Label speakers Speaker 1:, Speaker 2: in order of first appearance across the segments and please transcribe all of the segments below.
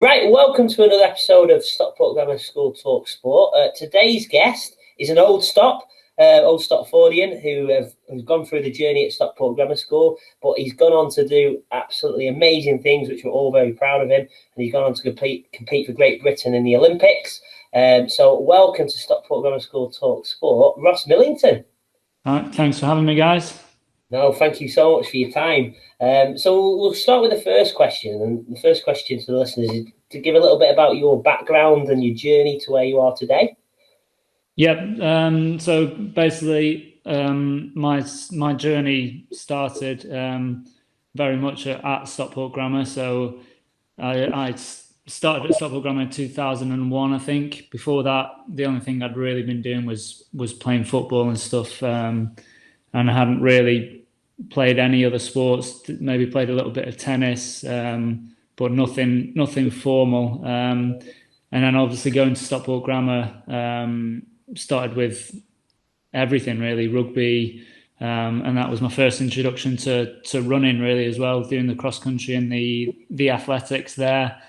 Speaker 1: Right, welcome to another episode of Stockport Grammar School Talks Sport. Today's guest is an old Stopfordian who has gone through the journey at Stockport Grammar School, but he's gone on to do absolutely amazing things, which we're all very proud of him, and he's gone on to compete for Great Britain in the Olympics. So welcome to Stockport Grammar School Talks Sport, Ross Millington.
Speaker 2: Thanks for having me, guys.
Speaker 1: No, thank you so much for your time. So we'll start with the first question. And the first question to the listeners is to give a little bit about your background and your journey to where you are today.
Speaker 2: Yep. So basically, my journey started very much at Stockport Grammar. So I started at Stockport Grammar in 2001, I think. Before that, the only thing I'd really been doing was playing football and stuff, and I hadn't really played any other sports. Maybe played a little bit of tennis, but nothing formal. And then obviously going to Stockport Grammar, started with everything really, rugby, and that was my first introduction to running really as well, doing the cross country and the athletics there.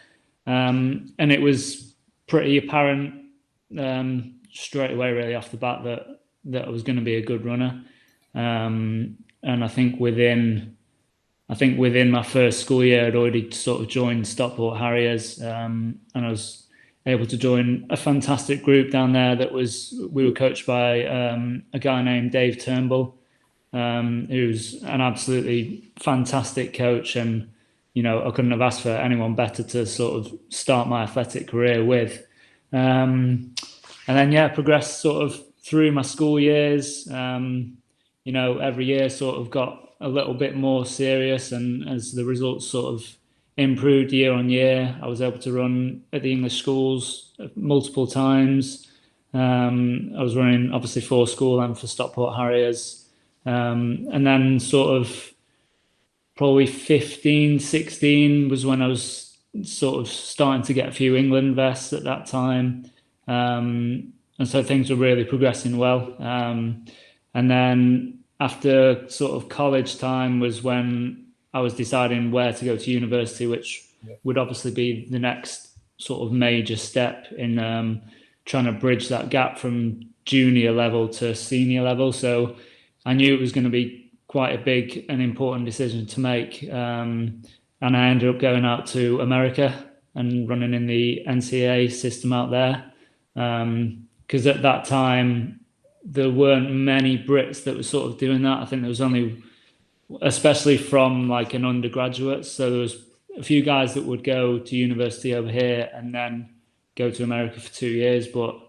Speaker 2: And it was pretty apparent straight away really off the bat that I was going to be a good runner. And I think within my first school year, I'd already sort of joined Stockport Harriers, and I was able to join a fantastic group down there we were coached by a guy named Dave Turnbull, who's an absolutely fantastic coach, and I couldn't have asked for anyone better to sort of start my athletic career with. And then progressed sort of through my school years. Every year sort of got a little bit more serious, and as the results sort of improved year on year, I was able to run at the English schools multiple times. I was running obviously for school and for Stockport Harriers. And then sort of probably 15, 16 was when I was sort of starting to get a few England vests at that time. And so things were really progressing well. And then after sort of college time was when I was deciding where to go to university, which would obviously be the next sort of major step in trying to bridge that gap from junior level to senior level. So I knew it was going to be quite a big and important decision to make. And I ended up going out to America and running in the NCAA system out there. Because at that time, there weren't many Brits that were sort of doing that. I think there was only, especially from like an undergraduate. So there was a few guys that would go to university over here and then go to America for 2 years. But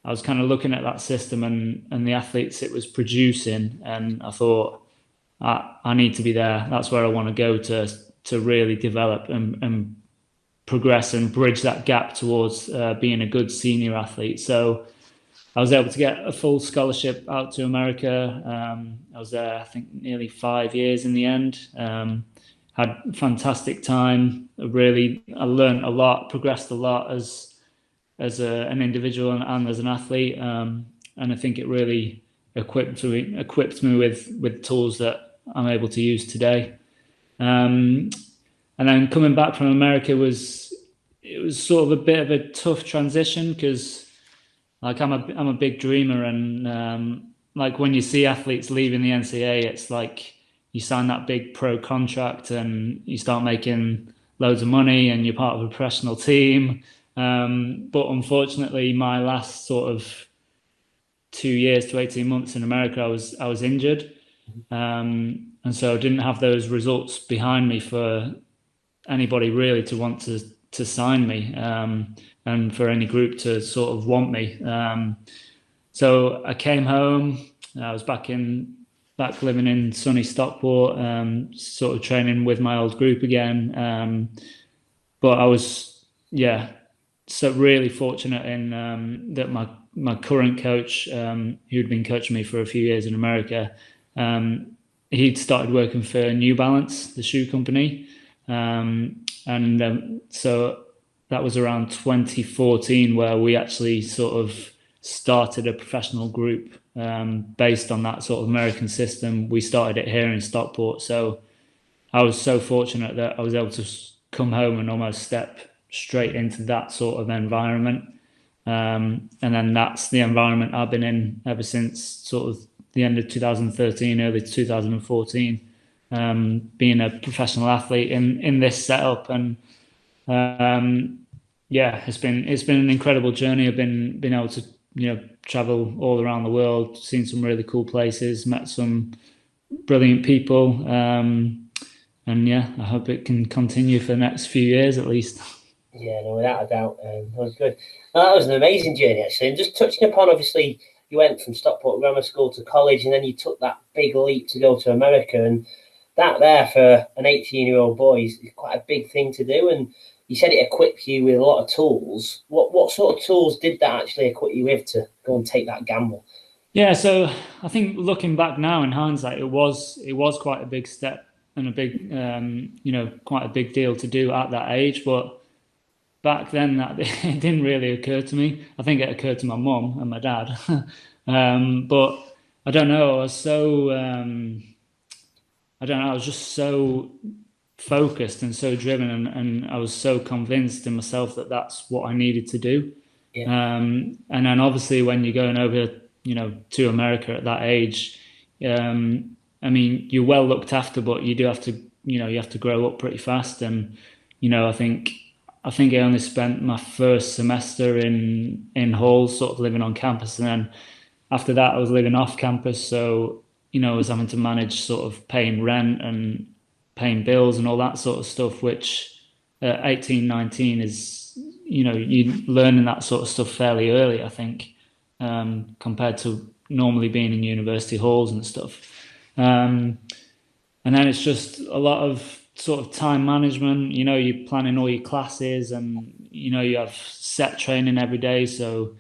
Speaker 2: I was kind of looking at that system and the athletes it was producing, and I thought, I need to be there. That's where I want to go to really develop and progress and bridge that gap towards being a good senior athlete. So I was able to get a full scholarship out to America. I was there, I think, nearly 5 years in the end. Had a fantastic time. I learned a lot, progressed a lot as an individual and as an athlete. And I think it really equipped me with tools that I'm able to use today. And then coming back from America was sort of a bit of a tough transition because, like, I'm a big dreamer, and like when you see athletes leaving the NCAA, it's like you sign that big pro contract and you start making loads of money and you're part of a professional team. But unfortunately, my last sort of 2 years to 18 months in America, I was injured, and so I didn't have those results behind me for anybody really to want to sign me. And for any group to sort of want me. So I came home. I was back living in sunny Stockport, sort of training with my old group again. But I was, so really fortunate in that my current coach, who'd been coaching me for a few years in America, he'd started working for New Balance, the shoe company. So that was around 2014 where we actually sort of started a professional group based on that sort of American system. We started it here in Stockport. So I was so fortunate that I was able to come home and almost step straight into that sort of environment. And then that's the environment I've been in ever since sort of the end of 2013, early 2014, being a professional athlete in this setup. And yeah, it's been an incredible journey. I've been able to travel all around the world, seen some really cool places, met some brilliant people, and yeah, I hope it can continue for the next few years at least.
Speaker 1: Yeah, no, without a doubt. That was good. No, that was an amazing journey, actually. And just touching upon, obviously, you went from Stockport Grammar School to college, and then you took that big leap to go to America. And that there for an 18-year-old boy is quite a big thing to do. And you said it equipped you with a lot of tools. What sort of tools did that actually equip you with to go and take that gamble?
Speaker 2: Yeah, so I think looking back now in hindsight, it was quite a big step and a big, quite a big deal to do at that age. But back then, that it didn't really occur to me. I think it occurred to my mum and my dad. But I don't know. I was so I don't know. I was just so focused and so driven, and I was so convinced in myself that that's what I needed to do.
Speaker 1: Yeah.
Speaker 2: And then obviously when you're going over, to America at that age, I mean, you're well looked after, but you do have to, you have to grow up pretty fast. And, I think I only spent my first semester in Hull, sort of living on campus. And then after that, I was living off campus. So, I was having to manage sort of paying rent and paying bills and all that sort of stuff, which at 18, 19 is, you're learning that sort of stuff fairly early, I think, compared to normally being in university halls and stuff. And then it's just a lot of sort of time management. You're planning all your classes, and you have set training every day, so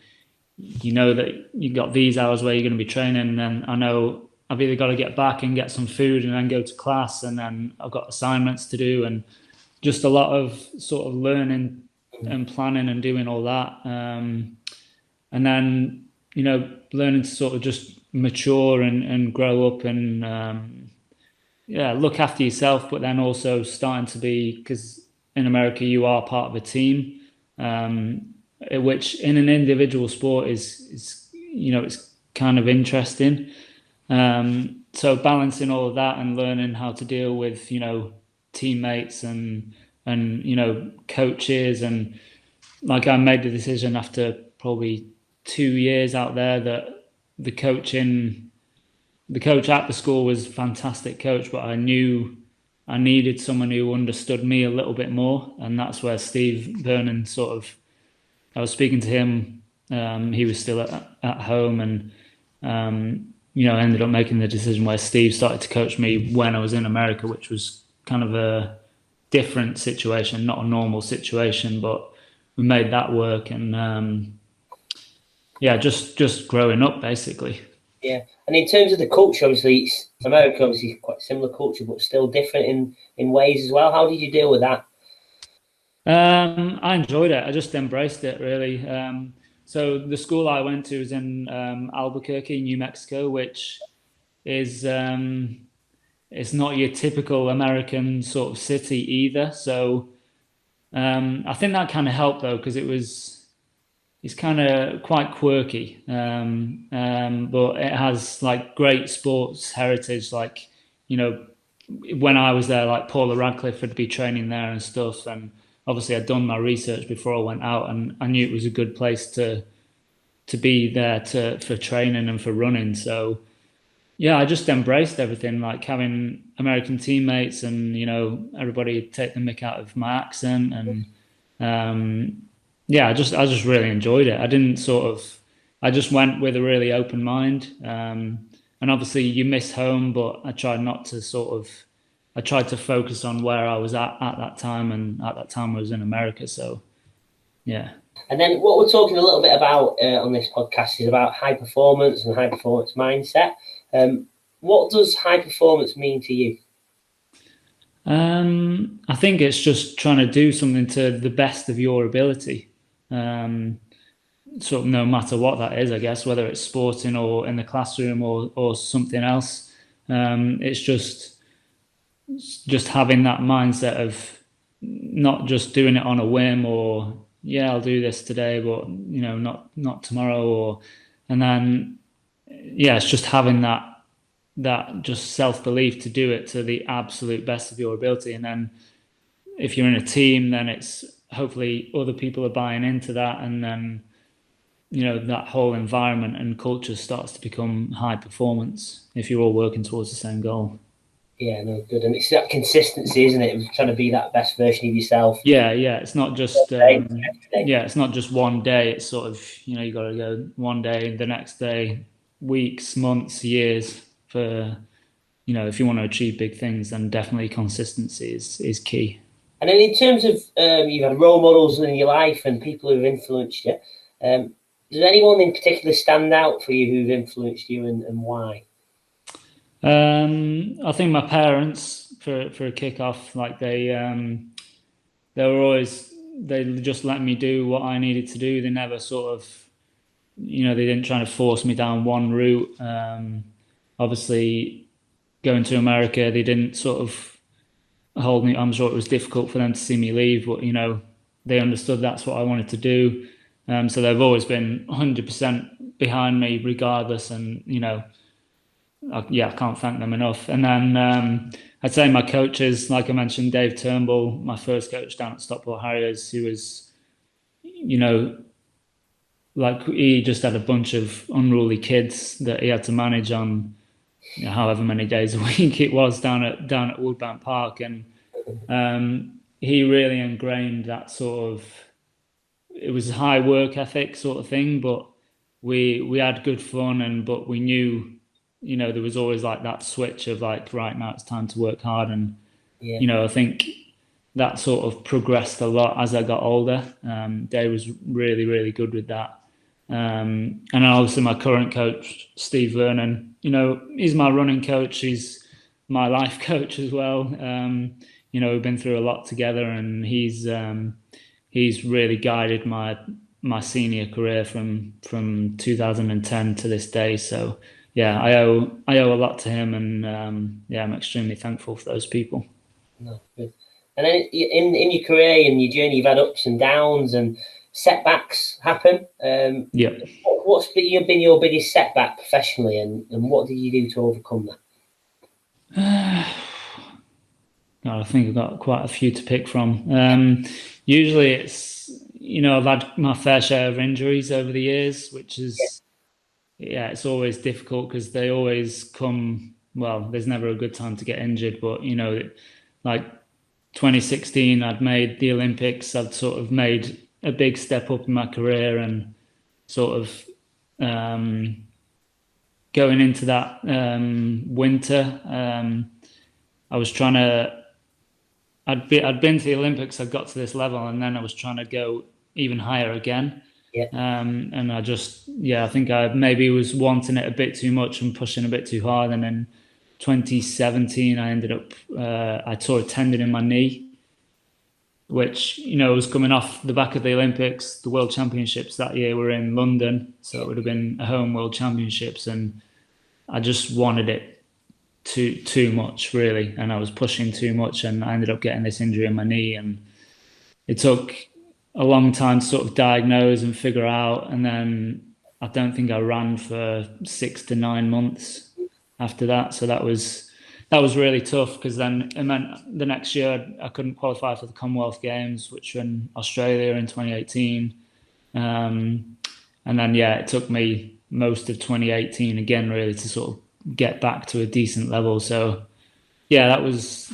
Speaker 2: that you got these hours where you're going to be training, and then I know I've either got to get back and get some food and then go to class, and then I've got assignments to do, and just a lot of sort of learning and planning and doing all that, and then learning to sort of just mature and grow up and look after yourself, but then also starting to be, because in America you are part of a team, which in an individual sport is it's kind of interesting. So balancing all of that and learning how to deal with teammates and coaches, and like I made the decision after probably 2 years out there that the coach at the school was a fantastic coach, but I knew I needed someone who understood me a little bit more, and that's where Steve Vernon I was speaking to him. He was still at home, and ended up making the decision where Steve started to coach me when I was in America, which was kind of a different situation, not a normal situation, but we made that work. And just growing up basically.
Speaker 1: Yeah, and in terms of the culture, obviously America, obviously quite similar culture, but still different in ways as well. How did you deal with that?
Speaker 2: I enjoyed it. I just embraced it, really. So the school I went to is in Albuquerque, New Mexico, which is it's not your typical American sort of city either. So I think that kind of helped though, because it's kind of quite quirky, but it has like great sports heritage. Like, when I was there, like Paula Radcliffe would be training there and stuff, and obviously I'd done my research before I went out, and I knew it was a good place to be there for training and for running. So yeah, I just embraced everything, like having American teammates, and everybody take the mick out of my accent, and yeah, I just really enjoyed it. I just went with a really open mind, and obviously you miss home, but I tried to focus on where I was at that time, and at that time I was in America. So yeah.
Speaker 1: And then what we're talking a little bit about on this podcast is about high performance and high performance mindset. What does high performance mean to you?
Speaker 2: I think it's just trying to do something to the best of your ability. Sort of no matter what that is, I guess, whether it's sporting or in the classroom or something else. It's just having that mindset of, not just doing it on a whim, or yeah, I'll do this today, but not tomorrow, and then yeah, it's just having that just self-belief to do it to the absolute best of your ability. And then if you're in a team, then it's hopefully other people are buying into that, and then that whole environment and culture starts to become high performance if you're all working towards the same goal.
Speaker 1: Yeah, no, good. And it's that consistency, isn't it? Trying to be that best version of yourself.
Speaker 2: Yeah, it's not just it's not just one day. It's sort of you got to go one day, the next day, weeks, months, years for if you want to achieve big things, then definitely consistency is key.
Speaker 1: And then in terms of you've had role models in your life and people who've influenced you. Does anyone in particular stand out for you who've influenced you, and why?
Speaker 2: I think my parents, for a kick-off, like they were always, they just let me do what I needed to do. They never sort of, they didn't try to force me down one route. Obviously, going to America, they didn't sort of hold me. I'm sure it was difficult for them to see me leave, but they understood that's what I wanted to do. So they've always been 100% behind me, regardless, and I can't thank them enough. And then I'd say my coaches, like I mentioned, Dave Turnbull, my first coach down at Stockport Harriers, who was, like he just had a bunch of unruly kids that he had to manage on however many days a week it was down at Woodbank Park, and he really ingrained that sort of. It was a high work ethic sort of thing, but we had good fun, but we knew, there was always like that switch of like, right now it's time to work hard. And, I think that sort of progressed a lot as I got older. Dave was really, really good with that. And obviously my current coach, Steve Vernon, he's my running coach. He's my life coach as well. We've been through a lot together, and he's really guided my senior career from 2010 to this day. So yeah, I owe a lot to him, and I'm extremely thankful for those people.
Speaker 1: No, good. And then in your career and your journey, you've had ups and downs, and setbacks happen. What's been your biggest setback professionally, and what did you do to overcome that?
Speaker 2: God, I think I've got quite a few to pick from. Usually it's, I've had my fair share of injuries over the years, which is, it's always difficult because they always come, well, there's never a good time to get injured, but, like 2016, I'd made the Olympics. I'd sort of made a big step up in my career, and sort of going into that winter, I was trying to. I'd been to the Olympics. I got to this level, and then I was trying to go even higher again. And I just, I think I maybe was wanting it a bit too much and pushing a bit too hard. And then 2017, I ended up, I tore a tendon in my knee, which, was coming off the back of the Olympics. The World Championships that year were in London, so it would have been a home World Championships, and I just wanted it too much, really, and I was pushing too much, and I ended up getting this injury in my knee, and it took a long time to sort of diagnose and figure out. And then I don't think I ran for 6 to 9 months after that. So that was really tough, because then it meant the next year I couldn't qualify for the Commonwealth Games, which were in Australia in 2018. And then, it took me most of 2018 again, really, to sort of get back to a decent level. So that was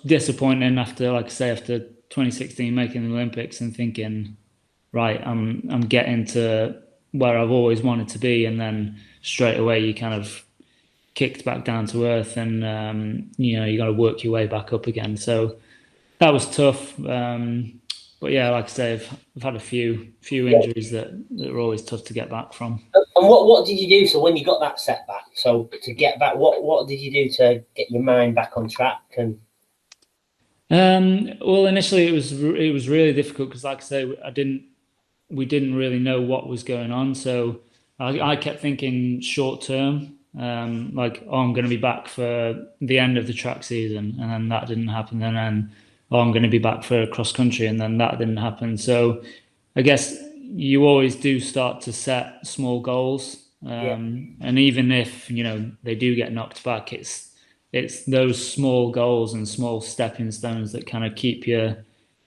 Speaker 2: disappointing after, like I say, after 2016 making the Olympics and thinking, right, I'm getting to where I've always wanted to be, and then straight away you kind of kicked back down to earth, and you got to work your way back up again. So that was tough. But like I say, I've had a few injuries that are always tough to get back from.
Speaker 1: And what did you do? So when you got that setback, so to get back, what did you do to get your mind back on track? And
Speaker 2: well, initially it was really difficult, because, like I say, we didn't really know what was going on. So I kept thinking short term, like, I'm going to be back for the end of the track season, and then that didn't happen. And then oh, I'm going to be back for cross country, and then that didn't happen. So I guess you always do start to set small goals, and even if they do get knocked back, it's those small goals and small stepping stones that kind of keep you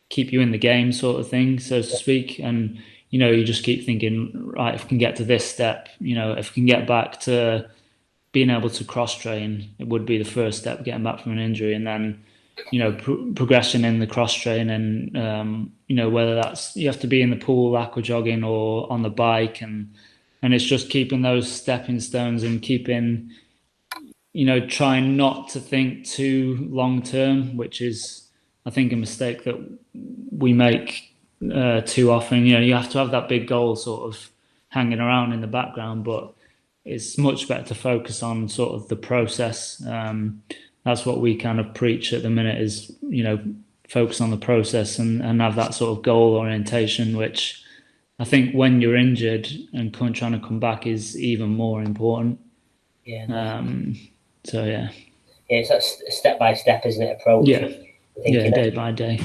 Speaker 2: in the game, sort of thing, so to speak. And you just keep thinking, right, if I can get to this step, if I can get back to being able to cross train, it would be the first step, getting back from an injury, and then progression in the cross train, and whether that's you have to be in the pool, aqua jogging, or on the bike, and it's just keeping those stepping stones and keeping trying not to think too long term, which is I think a mistake that we make too often. You have to have that big goal sort of hanging around in the background, but it's much better to focus on sort of the process. That's what we kind of preach at the minute is, focus on the process and have that sort of goal orientation, which I think when you're injured and trying to come back is even more important. So yeah,
Speaker 1: it's that step by step, isn't it? Approach.
Speaker 2: Day by day.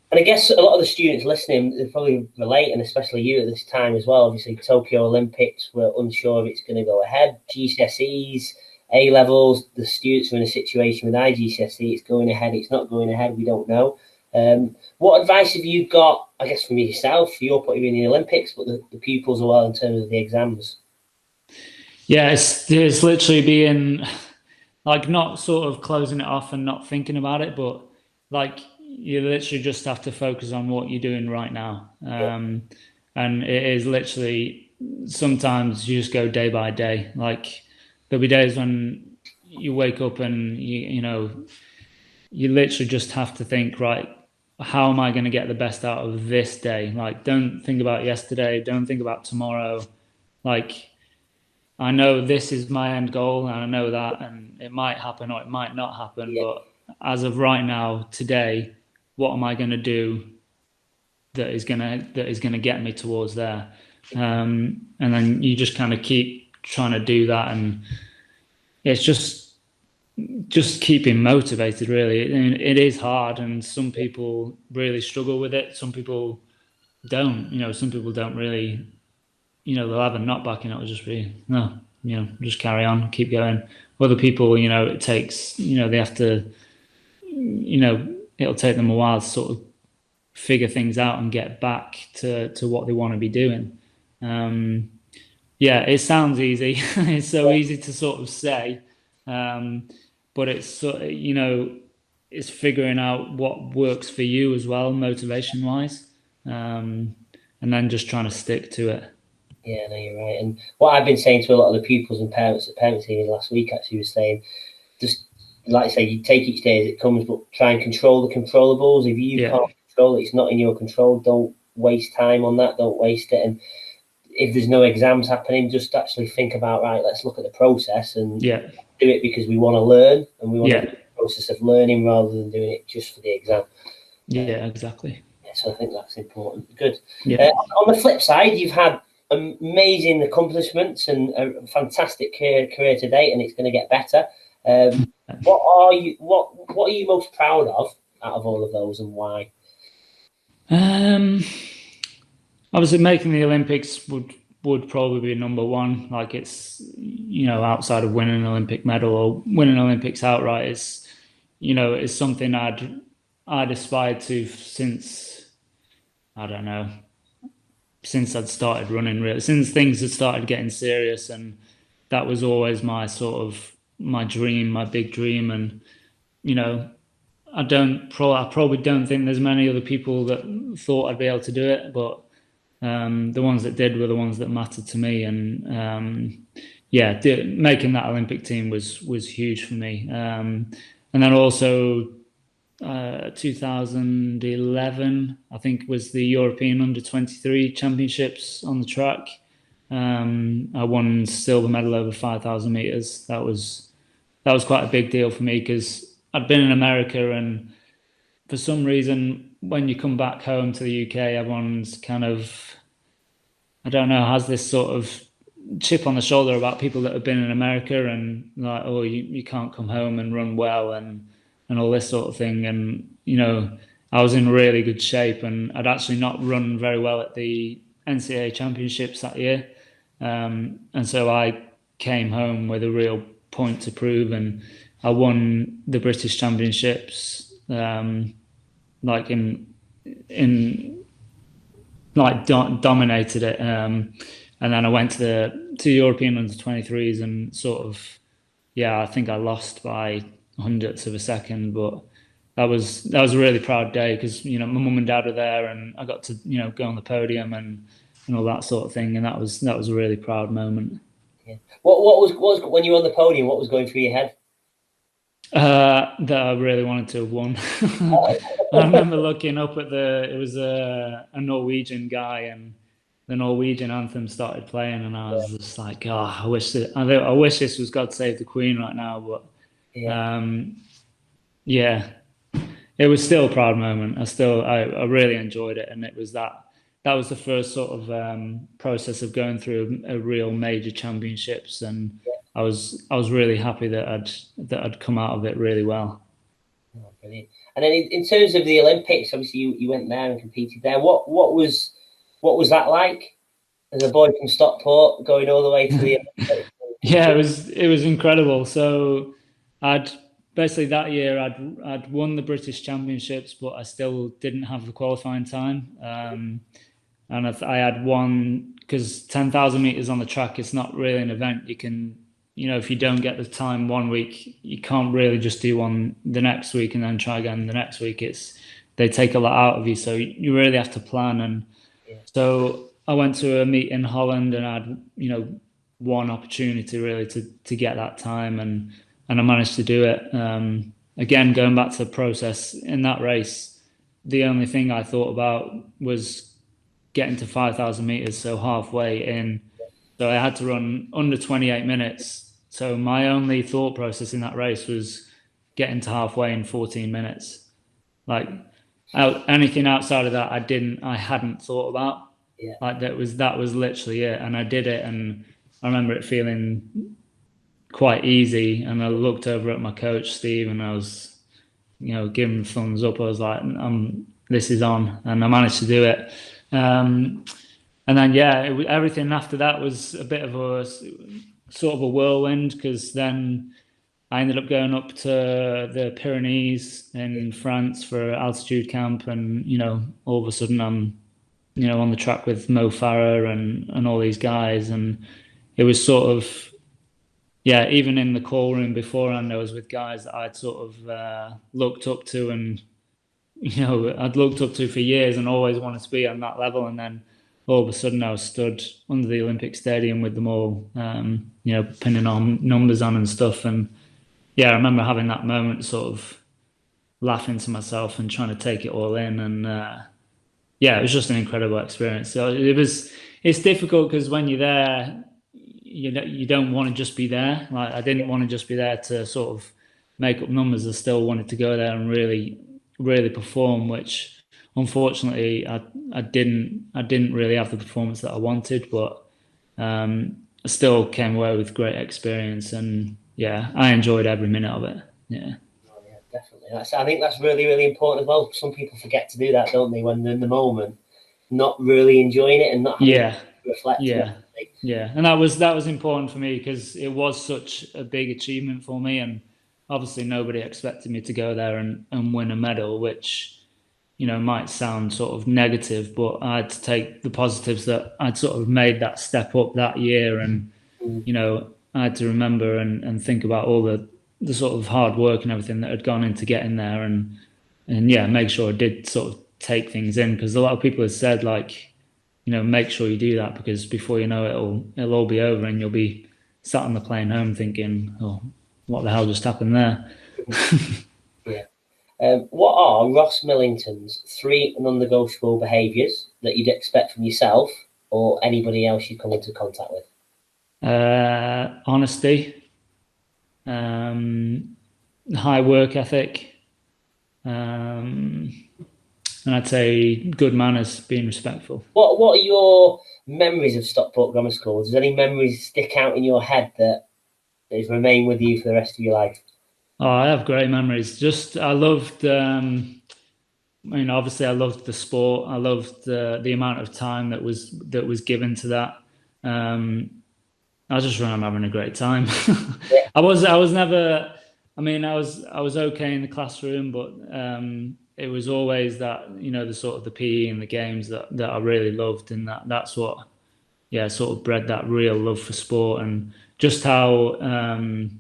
Speaker 1: And I guess a lot of the students listening, they probably relate, and especially you at this time as well. Obviously, Tokyo Olympics, we're unsure if it's going to go ahead. GCSEs, A levels, the students are in a situation with IGCSE. It's going ahead, it's not going ahead. We don't know. What advice have you got? I guess from yourself, you're putting in the Olympics, but the pupils as well in terms of the exams.
Speaker 2: Yeah, it's literally being like not sort of closing it off and not thinking about it, but like you literally just have to focus on what you're doing right now. And it is literally sometimes you just go day by day. Like there'll be days when you wake up and you literally just have to think, right, how am I going to get the best out of this day? Like don't think about yesterday, don't think about tomorrow. Like I know this is my end goal and I know that, and it might happen or it might not happen, but as of right now, today, what am I going to do that is going to get me towards there? And then you just kind of keep trying to do that, and it's just keeping motivated. Really, it is hard, and some people really struggle with it. Some people don't. Some people don't really. They'll have a knockback and it'll just be no. Just carry on, keep going. Other people, it takes. They have to. It'll take them a while to sort of figure things out and get back to what they want to be doing. It sounds easy. It's so easy to sort of say, but it's it's figuring out what works for you as well, motivation wise, and then just trying to stick to it.
Speaker 1: Yeah, no, you're right. And what I've been saying to a lot of the pupils and parents at parents meeting last week actually was saying, just like I say, you take each day as it comes, but try and control the controllables. If you can't control it, it's not in your control. Don't waste time on that. Don't waste it. And if there's no exams happening, just actually think about, right, let's look at the process and do it because we want to learn and we want to do the process of learning rather than doing it just for the exam.
Speaker 2: Yeah, exactly.
Speaker 1: So I think that's important. Good. On the flip side, you've had amazing accomplishments and a fantastic career to date, and it's going to get better. What are you most proud of out of all of those, and why?
Speaker 2: Obviously, making the Olympics would probably be number one. Like it's outside of winning an Olympic medal or winning Olympics outright, it's something I'd aspired to since since I'd started running, really, since things had started getting serious, and that was always my sort of my dream, my big dream. And I probably don't think there's many other people that thought I'd be able to do it, but the ones that did were the ones that mattered to me. And making that Olympic team was huge for me. And then also 2011, I think, was the European Under-23 Championships on the track. I won silver medal over 5,000 meters. That was quite a big deal for me because I'd been in America, and for some reason, when you come back home to the UK, everyone's kind of, I don't know, has this sort of chip on the shoulder about people that have been in America, and like, oh, you can't come home and run well and all this sort of thing. And I was in really good shape, and I'd actually not run very well at the NCAA championships that year. And so I came home with a real point to prove, and I won the British Championships, like dominated it. And then I went to the European under-23s and sort of, I think I lost by hundredths of a second, but that was a really proud day because my mum and dad were there, and I got to go on the podium and all that sort of thing, and that was a really proud moment.
Speaker 1: Yeah. What was when you were on the podium? What was going through your head?
Speaker 2: That I really wanted to have won. I remember looking up at it was a Norwegian guy, and the Norwegian anthem started playing, and I was just like, oh, I wish this was God Save the Queen right now, but it was still a proud moment. I really enjoyed it, and it was that was the first sort of process of going through a real major championships, and I was really happy that I'd come out of it really well.
Speaker 1: Oh, brilliant. And then in terms of the Olympics, obviously you went there and competed there. What was that like as a boy from Stockport going all the way to the Olympics?
Speaker 2: Yeah, it was incredible. So I'd basically that year I'd won the British Championships, but I still didn't have the qualifying time. And I had one, because 10,000 meters on the track, it's not really an event. You can, if you don't get the time one week, you can't really just do one the next week and then try again the next week. They take a lot out of you, so you really have to plan. And so I went to a meet in Holland, and I had, one opportunity really to get that time, and I managed to do it. Again, going back to the process in that race, the only thing I thought about was getting to 5,000 meters, so halfway in. So I had to run under 28 minutes. So my only thought process in that race was getting to halfway in 14 minutes. Like anything outside of that, I hadn't thought about.
Speaker 1: Yeah.
Speaker 2: Like that was literally it, and I did it, and I remember it feeling quite easy. And I looked over at my coach Steve, and I was, giving thumbs up. I was like, this is on, and I managed to do it. And then everything after that was a bit of a sort of a whirlwind, because then I ended up going up to the Pyrenees in France for altitude camp, and all of a sudden I'm on the track with Mo Farah and all these guys, and it was sort of even in the call room beforehand, I was with guys that I'd sort of looked up to, and I'd looked up to for years and always wanted to be on that level. And then all of a sudden I was stood under the Olympic Stadium with them all, pinning on numbers on and stuff. And I remember having that moment, sort of laughing to myself and trying to take it all in. And it was just an incredible experience. So it's difficult because when you're there, you don't want to just be there. Like I didn't want to just be there to sort of make up numbers. I still wanted to go there and really perform, which unfortunately I didn't really have the performance that I wanted, but I still came away with great experience, and I enjoyed every minute of it.
Speaker 1: Oh, yeah, definitely. I think that's really, really important as well. Some people forget to do that, don't they, when they're in the moment, not really enjoying it and not having to reflect.
Speaker 2: And that was important for me, because it was such a big achievement for me, and obviously nobody expected me to go there and win a medal, which might sound sort of negative, but I had to take the positives that I'd sort of made that step up that year, and I had to remember and think about all the sort of hard work and everything that had gone into getting there, and make sure I did sort of take things in, because a lot of people have said, like, make sure you do that, because before you know it'll all be over, and you'll be sat on the plane home thinking, oh, what the hell just happened there?
Speaker 1: What are Ross Millington's 3 non-negotiable behaviours that you'd expect from yourself or anybody else you come into contact with?
Speaker 2: Honesty, high work ethic, and I'd say good manners, being respectful.
Speaker 1: What are your memories of Stockport Grammar School? Does any memories stick out in your head that remain with you for the rest of your life?
Speaker 2: Oh, I have great memories. I loved obviously I loved the sport. I loved the amount of time that was given to that. I just remember having a great time.
Speaker 1: Yeah.
Speaker 2: I was never. I was okay in the classroom, but it was always that the sort of the PE and the games that I really loved, and that's what sort of bred that real love for sport and just how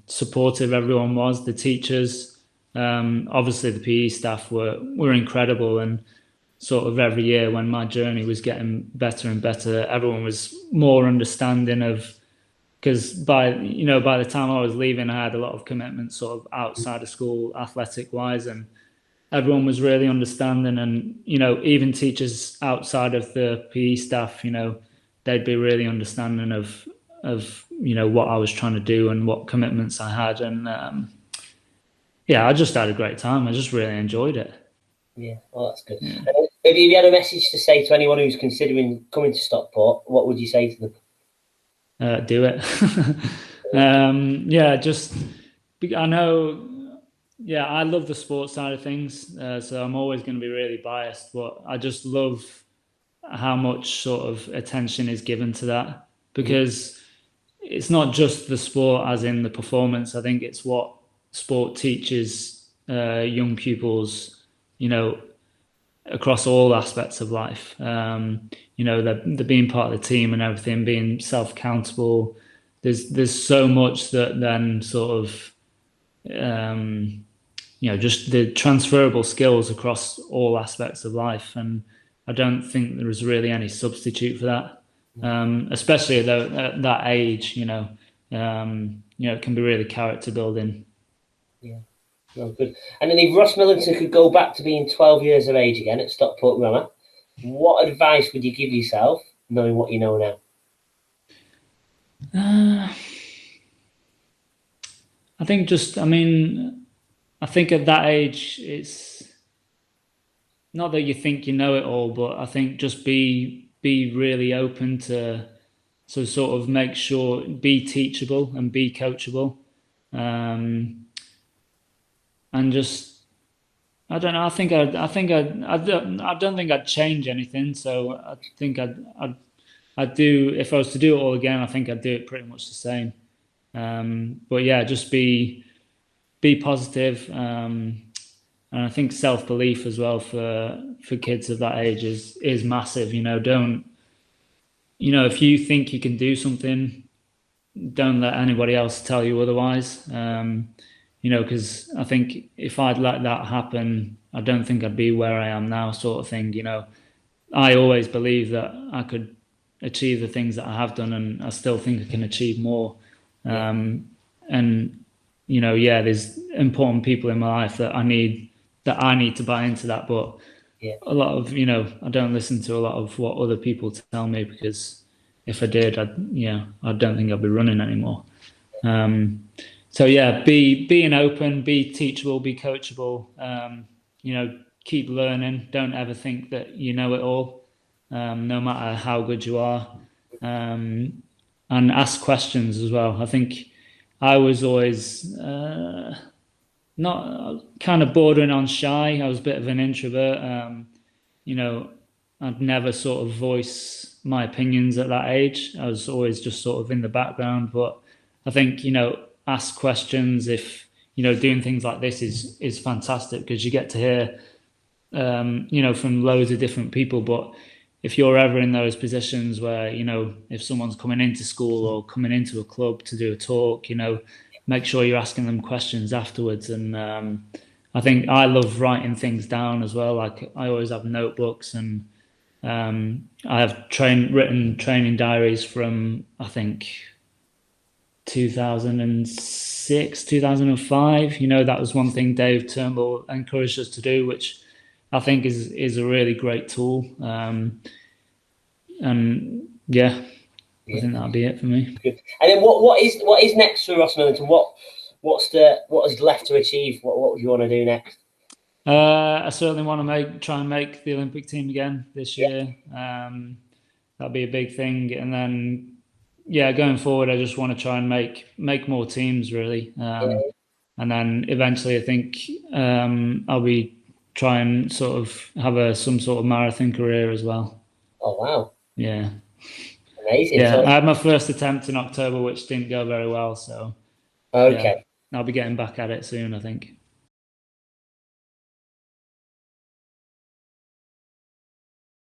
Speaker 2: supportive everyone was. The teachers, obviously the PE staff were incredible, and sort of every year when my journey was getting better and better, everyone was more understanding of, because by the time I was leaving, I had a lot of commitments sort of outside of school, athletic wise, and everyone was really understanding. And even teachers outside of the PE staff, they'd be really understanding of what I was trying to do and what commitments I had. And I just had a great time. I just really enjoyed it.
Speaker 1: Yeah, well, that's good.
Speaker 2: Yeah.
Speaker 1: If you had a message to say to anyone who's considering coming to Stockport, what would you say to them?
Speaker 2: Do it. Just I know. Yeah, I love the sports side of things, so I'm always going to be really biased. But I just love how much sort of attention is given to that, because it's not just the sport as in the performance. I think it's what sport teaches young pupils, across all aspects of life. They're being part of the team and everything, being self-accountable. There's so much that then sort of, just the transferable skills across all aspects of life. And I don't think there is really any substitute for that, especially at that age. It can be really character building.
Speaker 1: Yeah. Oh, good. And then if Ross Millington could go back to being 12 years of age again at Stockport Grammar, what advice would you give yourself, knowing what you know now?
Speaker 2: I think I think at that age, it's not that you think you know it all, but I think just be really open to sort of make sure, be teachable and be coachable. And just, I don't know. I don't think I'd change anything. So I think I'd do, if I was to do it all again, I think I'd do it pretty much the same. But yeah, just be positive. And I think self-belief as well for kids of that age is massive. If you think you can do something, don't let anybody else tell you otherwise. Because I think if I'd let that happen, I don't think I'd be where I am now, sort of thing. I always believe that I could achieve the things that I have done, and I still think I can achieve more. There's important people in my life that I need to buy into that. But a lot of, I don't listen to a lot of what other people tell me, because if I did, I don't think I'd be running anymore. Being open, be teachable, be coachable, keep learning. Don't ever think that you know it all, no matter how good you are. And ask questions as well. I think I was always not kind of bordering on shy. I was a bit of an introvert. I'd never sort of voice my opinions at that age. I was always just sort of in the background. But I think, ask questions. If, doing things like this is fantastic, because you get to hear, from loads of different people. But if you're ever in those positions where, if someone's coming into school or coming into a club to do a talk, make sure you're asking them questions afterwards. And I think I love writing things down as well. Like, I always have notebooks, and I have written training diaries from, I think, 2006, 2005. That was one thing Dave Turnbull encouraged us to do, which I think is a really great tool. I think that'll be it for me.
Speaker 1: Good. And then what is next for Ross Millington? What is left to achieve? What would you want to do next?
Speaker 2: I certainly want to try and make the Olympic team again this year. That'll be a big thing. And then, going forward, I just want to try and make more teams, really. And then eventually, I think I'll be try and sort of have some sort of marathon career as well.
Speaker 1: Oh wow!
Speaker 2: Yeah,
Speaker 1: Amazing.
Speaker 2: yeah.
Speaker 1: So,
Speaker 2: I had my first attempt in October, which didn't go very well. So
Speaker 1: okay.
Speaker 2: yeah, I'll be getting back at it soon, I think.